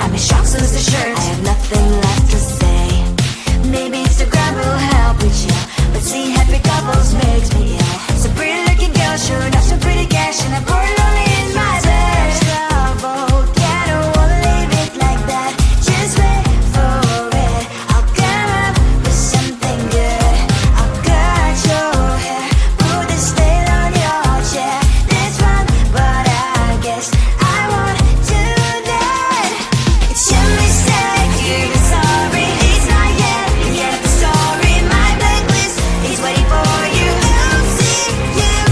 I'm in shock, so lose the shirt. I have nothing left to say. Maybe Instagram will help with you, but seeing happy couples makes me ill. So pretty looking girl, sure enough, some pretty cash, and I'm bored lonely in my bed. Trouble, yeah, I don't wanna leave it like that. Just wait for it. I'll come up with something good. I'll cut your hair, put the stain on your chair. This one, but I guess I won't do that. It's your mistake, you're sorry. It's not yet the end of the story. My blacklist is waiting for you. I'll see you again.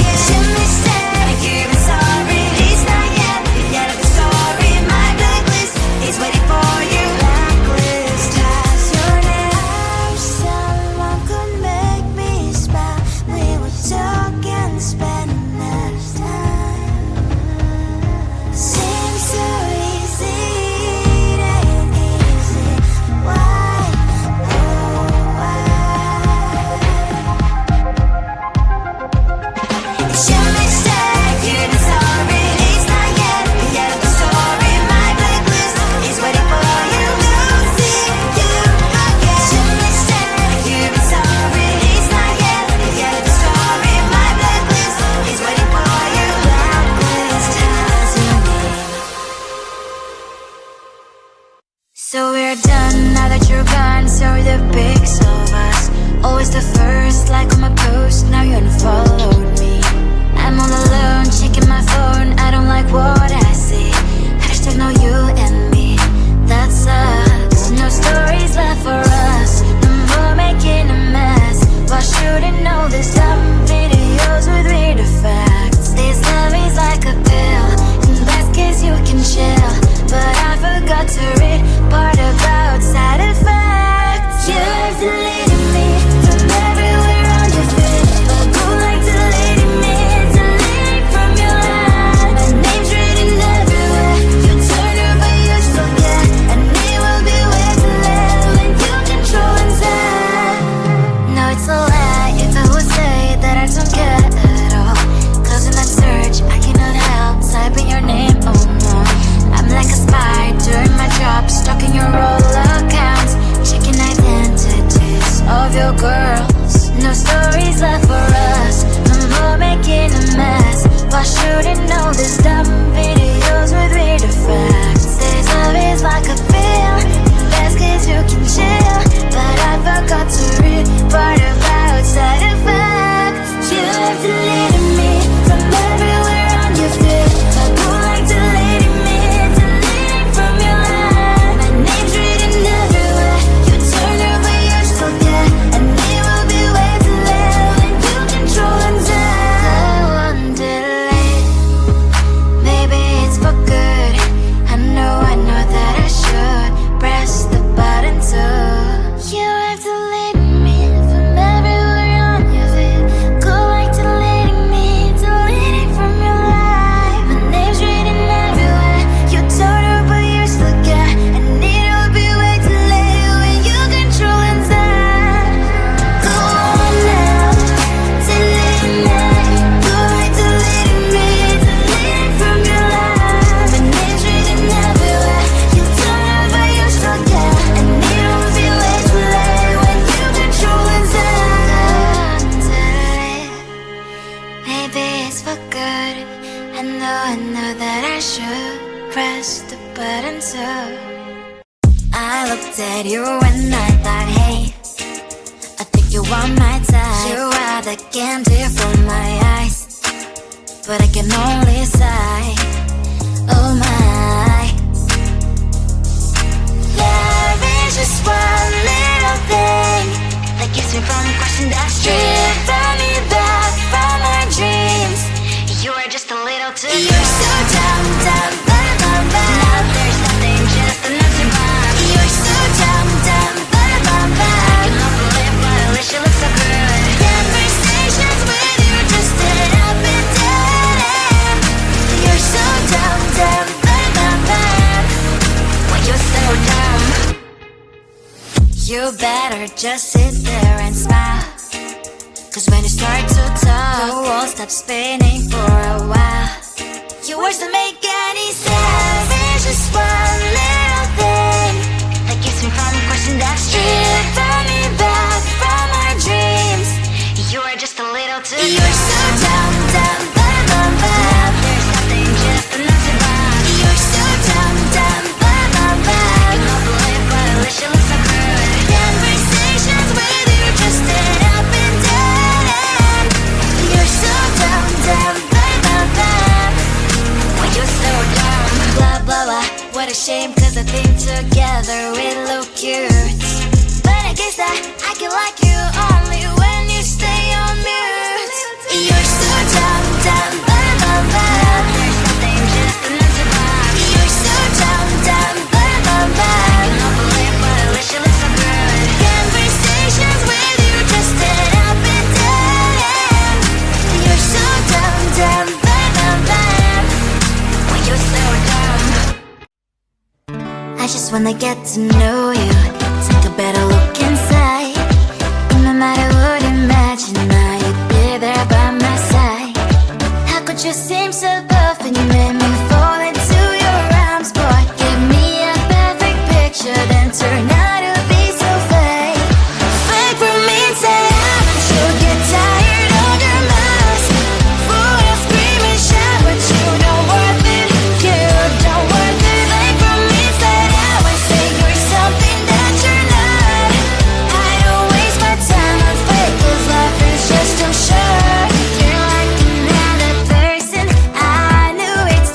It's your mistake, you're sorry. It's not yet the end of the story. My blacklist is waiting for you. Blacklist has your name. Someone could make me smile. We would talk and spend enough time. Seems so easy, it ain't easy. Why? Oh, why? It's your mistake, you're sorry. It's not yet the end of the story. My blacklist is waiting for you. I'll see you again. It's your mistake, you're sorry. It's not yet the end of the story. My blacklist is waiting for you. Blacklist has your name. So we're done now that you're gone. So the pics of us, always the first like on my post. Now you unfollowed me. I'm all alone, checking my phone. I don't like what I see. Hashtag no you and me. That sucks. No stories left for us. No more making a mess. Why shouldn't know this dumb videos with weird effects? This love is like a pill. In best case you can chill, but I forgot to read part about side effects. You're deleting me from everywhere on your feed, but go like deleting me, deleting from your life. My name's written everywhere. You turn her but you still get, and it will be way too late when you control inside. No, it's a lie if I would say that I don't care at all. Closing that search, I cannot help typing your name, oh no. I'm like a spy doing my job, stalking your all accounts, checking identities of your girls. No stories left for us, no more making a mess. Why shouldn't know this dumb videos with weird effects? This love is like a pill. In best case you can chill, but I forgot to read part about side effects. You've deleted me from everywhere on your feed, but go like deleting me, deleting from your life. My name's written everywhere. You turn her but you still get, and it will be way too late when you control inside. I won't delete. Maybe it's for good. I know that I should press the button too. You have deleted me from everywhere on your feed. Go like deleting me, deleting from your life. My name's written everywhere. You told her but you still get, and it will be way too late when you control inside. Go on now, delete me. Go like deleting me, deleting from your life. My name's written everywhere. You told her but you still get, and it will be way too late when you control inside. Maybe it's for good. I know that I should press the button too. I looked at you and I thought, hey, I think you are my type. You are the candy from my eyes, but I can only sigh. Oh my, love is just one little thing that keeps me from crossing that street. Drive me back from my dreams. You are just a little too good. You're so dumb, dumb, blah, blah, blah. Now there's nothing, just enough to survive. You're so dumb, dumb, blah, blah, blah. You love to live, but at least you look so good. Conversations with you just end up in dead end. You're so dumb, dumb, blah, blah, blah. When you're so dumb, you better just sit there and smile. Cause when you start to talk, the world stops spinning for a while. Your words don't make any sense. There's just one together we look cute. But I guess that I can like you only when you stay on mute. You're so dumb, dumb, bam, bam, bam. There's nothing just enough to buy. You're so dumb, dumb, bam, bam, bam. You don't believe, but at least you look so good. Conversations with you just end up in dead end. You're so dumb, dumb, bam, bam, bam. When you're so dumb, I just wanna get to know you, take a better look inside. No matter what, imagine I'd be there by my side. How could you seem so perfect? You made me fall into your arms, boy. Give me a perfect picture, then turn out to be so fake. Fake for me, say haven't you get tired of your mask? Full of scream and shout, but you don't worth it. You don't worth it. Fake for me, say I would say you're something that you're not. I don't waste my time on fake, 'cause life is just too short. You're like another person, I knew it's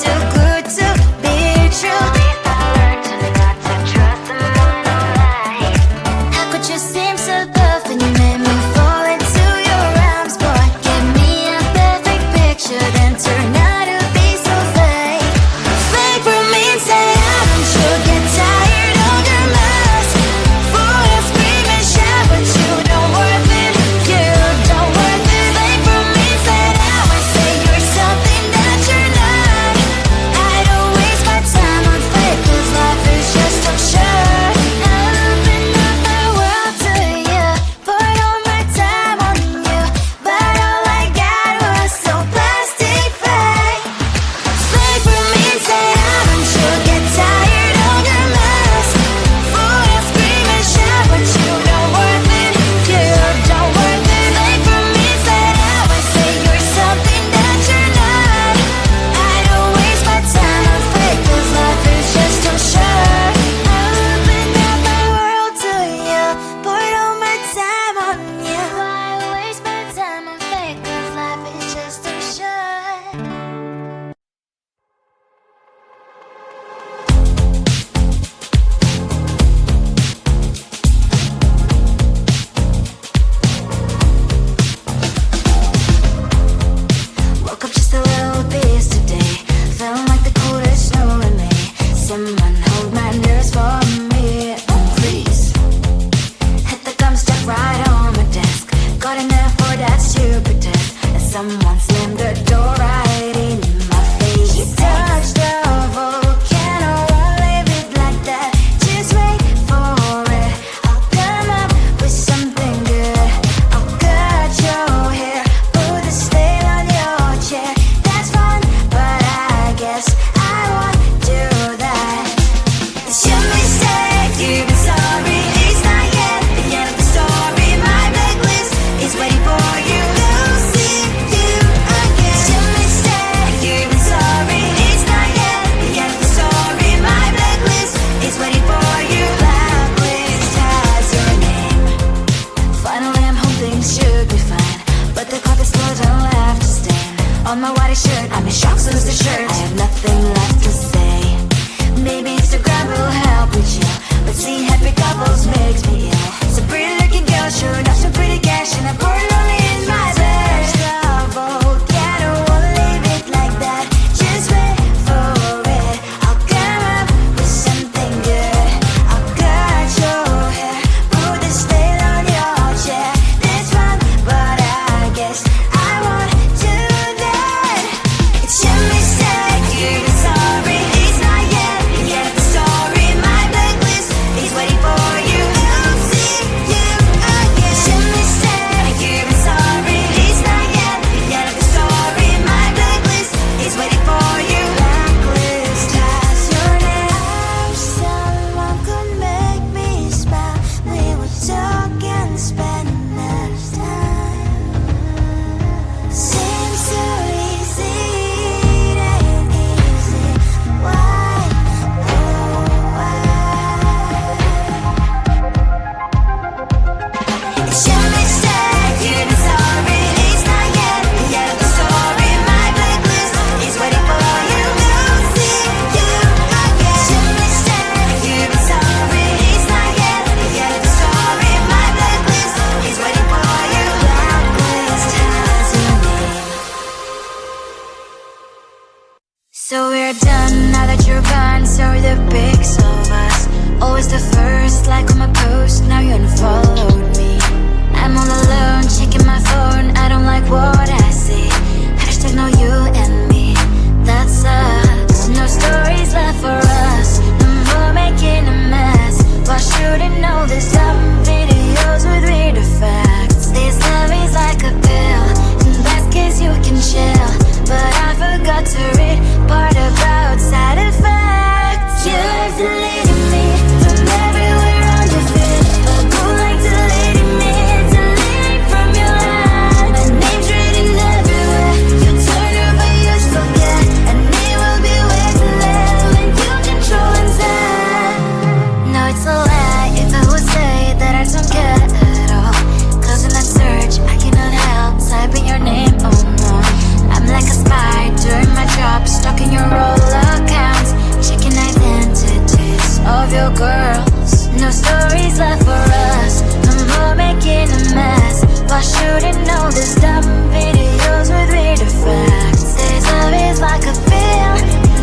No stories left for us, no more making a mess. Why shouldn't all these dumb videos with weird effects? This love is like a pill,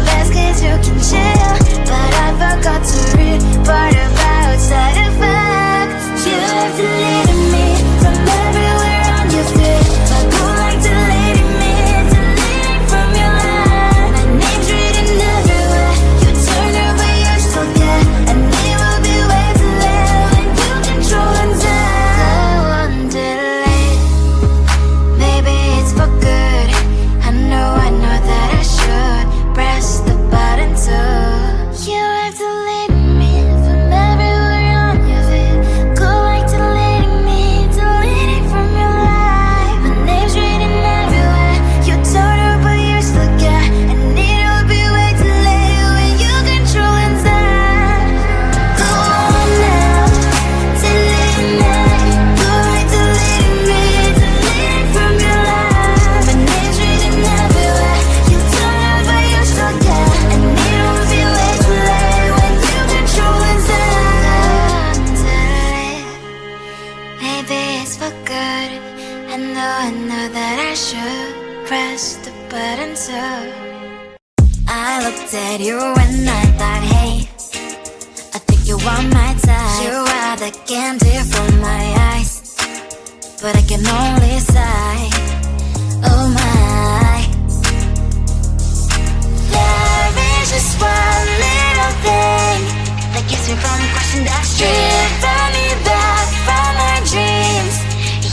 best case you can chill, but I forgot to read part about side effects. You have deleted me from everywhere on your feed, but go like deleting me, deleting from your line. My name's written everywhere, you turn her but you're still there, and it will be way too late when you control and go on delete. Maybe it's for good, I know that I should press the button too. You have deleted me from everywhere on your feed, go like deleting me, deleting from your life. My name's written everywhere, you told her but you're still there, and it will be way too late when you control inside. Go on now, delete me, go like deleting me, deleting from your life. My name's written everywhere, you told her but you're still there, and it will be way too late when you control inside. Maybe it's for good, I know that I should press the button too. I looked at you and I thought, hey, I think you are my type. You are the candy from my eyes, but I can only sigh. Oh my, there is just one little thing that keeps me from crossing that street, drive me back from my dreams.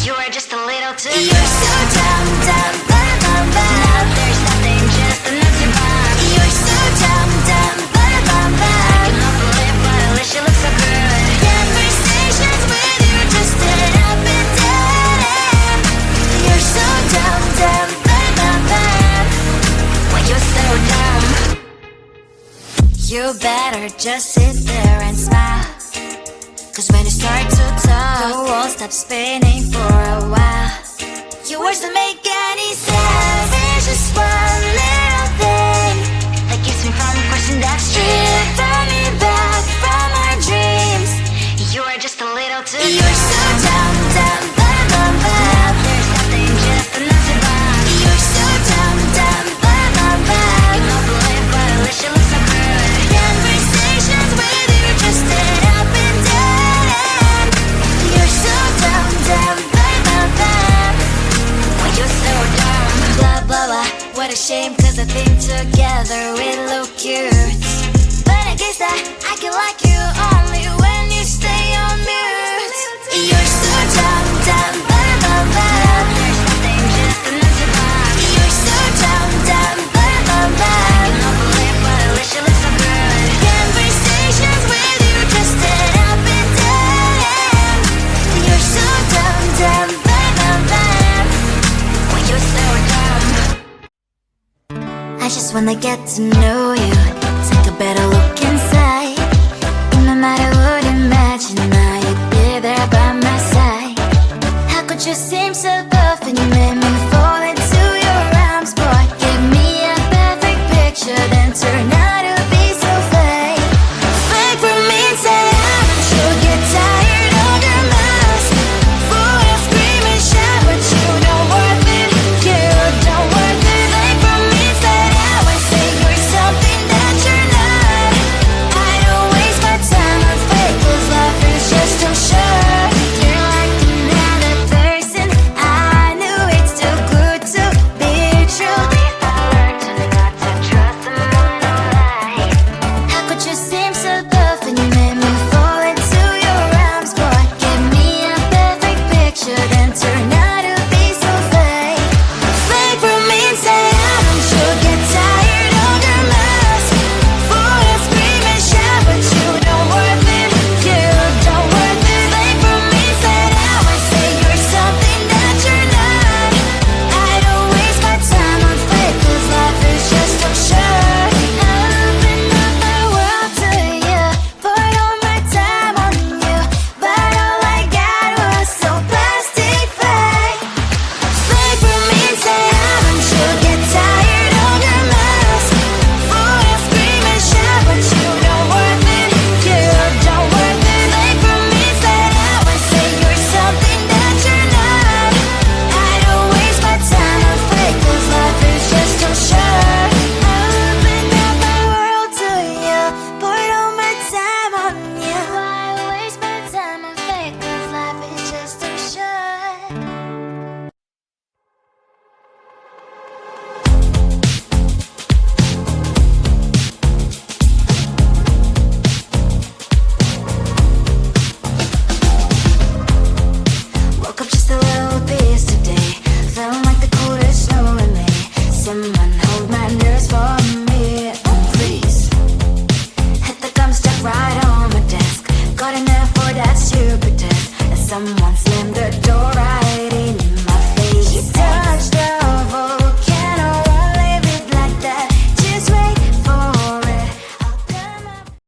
You are just a little too good. You're so dumb, dumb, bum, bum, bum. Now there's nothing, just enough to bomb. You're so dumb, dumb, bum, bum, bum. I cannot believe, but at least you look so good. Conversations with you just end up in dead end. You're so dumb, dumb, bum, bum, bum. Why you're so dumb? You better just sit there and smile, 'cause when you start to talk, the world stops spinning for a while. Your words don't make any sense. There's just one little thing that keeps me from crossing that street, drive me back from our dreams. You are just a little too good. You're so dumb, dumb, bum, bum, bum. Now there's nothing, just enough to bomb. You're so dumb, dumb, bum, bum, bum. I cannot believe, but at least you look so good. Conversations with you just end up in dead end. You're so dumb, dumb, bum, bum, bum. Why you're so dumb? Blah, blah, blah. What a shame, 'cause I think together we look cute, but I guess that I can like you only when you stay on mute. You're so dumb, dumb, bum, bum, bum. There's nothing, just enough to bomb. You're so dumb, dumb, bum, bum, bum. I cannot believe, but at least you look so good. Conversations with you just end up in dead end. You're so dumb, dumb, bum, bum, bum. Why you're so dumb? I just wanna get to know you.